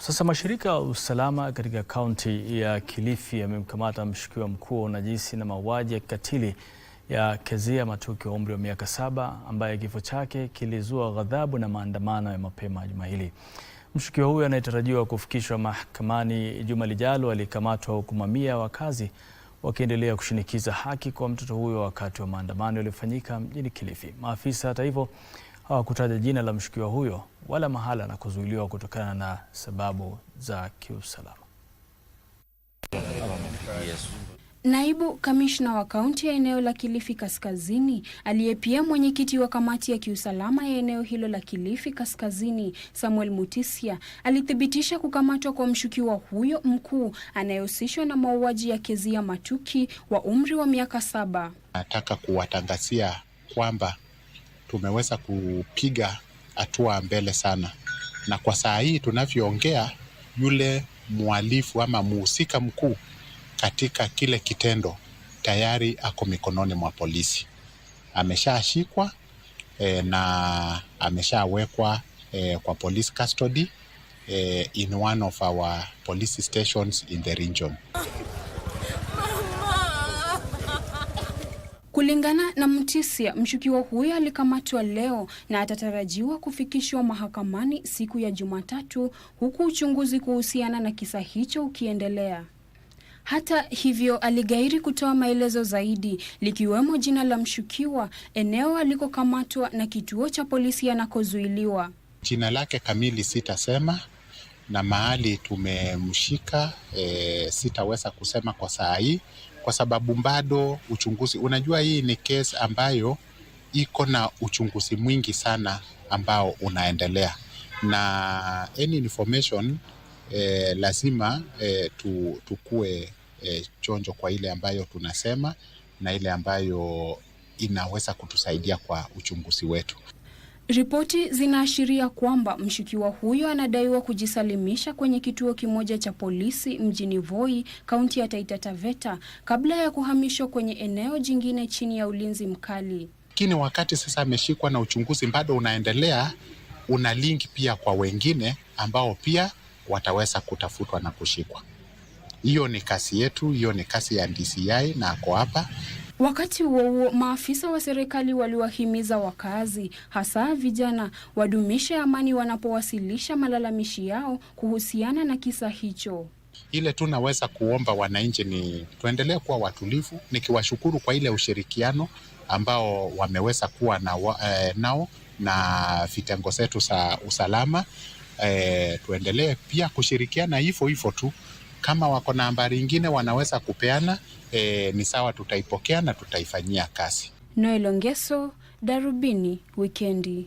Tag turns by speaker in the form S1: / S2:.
S1: Sasa mashirika ya usalama katika kaunti ya Kilifi yamemkamata mshukiwa mkuu wa unajisi na mauaji ya kikatili ya Kezia Matuki wa umri wa miaka 7 ambaye kifo chake kilizua ghadhabu na maandamano ya mapema juma hili. Mshukiwa huyo anayetarajiwa kufikishwa mahakamani juma lijalo alikamatwa huku mamia wakazi wakiendelea kushinikiza haki kwa mtoto huyo wakati wa maandamano yaliyofanyika mjini Kilifi. Maafisa hata hivyo hawakutaja jina la mshukiwa huyo wala mahala na kuzuiliwa kutokana na sababu za kiusalama.
S2: Naibu kamishna wa kaunti ya eneo la Kilifi Kaskazini, aliye pia mwenyekiti wa kamati ya kiusalama ya eneo hilo la Kilifi Kaskazini, Samuel Mutisya, alithibitisha kukamatwa kwa mshukiwa huyo mkuu anayehusishwa na mauaji ya Kezia Matuki wa umri wa miaka 7.
S3: Nataka kuwatangazia kwamba tumeweza kupiga hatua mbele sana, na kwa saa hii tunavyoongea, yule mhalifu ama mhusika mkuu katika kile kitendo tayari ako mikononi mwa polisi. Ameshashikwa na ameshawekwa kwa police custody in one of our police stations in the region.
S2: Kulingana na Mutisya, mshukiwa huyo alikamatwa leo na atatarajiwa kufikishwa mahakamani siku ya Jumatatu, huku uchunguzi kuhusiana na kisa hicho ukiendelea. Hata hivyo, aligairi kutoa maelezo zaidi, likiwemo jina la mshukiwa, eneo alikokamatwa na kituo cha polisi anakozuiliwa.
S3: Jina lake kamili sitasema, na mahali tumemshika sitaweza kusema kwa saa hii, kwa sababu bado uchunguzi. Unajua, hii ni case ambayo iko na uchunguzi mwingi sana ambao unaendelea, na any information lazima tukue chonjo kwa ile ambayo tunasema na ile ambayo inaweza kutusaidia kwa uchunguzi wetu.
S2: Ripoti zinaashiria kwamba mshukiwa huyo anadaiwa kujisalimisha kwenye kituo kimoja cha polisi mjini Voi, kaunti ya Taita Taveta, kabla ya kuhamishwa kwenye eneo jingine chini ya ulinzi mkali.
S3: Lakini wakati sasa ameshikwa na uchunguzi bado unaendelea, una link pia kwa wengine ambao pia wataweza kutafutwa na kushikwa. Hiyo ni kasi yetu, hiyo ni kasi ya DCI na ako hapa.
S2: Wakati huo maafisa wa serikali waliwahimiza wakazi, hasa vijana, wadumishe amani wanapowasilisha malalamishi yao kuhusiana na kisa hicho.
S3: Ile tunaweza kuomba wananchi ni tuendelee kuwa watulivu, nikiwashukuru kwa ile ushirikiano ambao wameweza kuwa nao na vitengo zetu za usalama. Tuendelee pia kushirikiana hivyo tu. Kama wako na habari nyingine wanaweza kupeana, ni sawa, tutaipokea na tutaifanyia kazi.
S2: Noel Ongeso, Darubini Wikendi.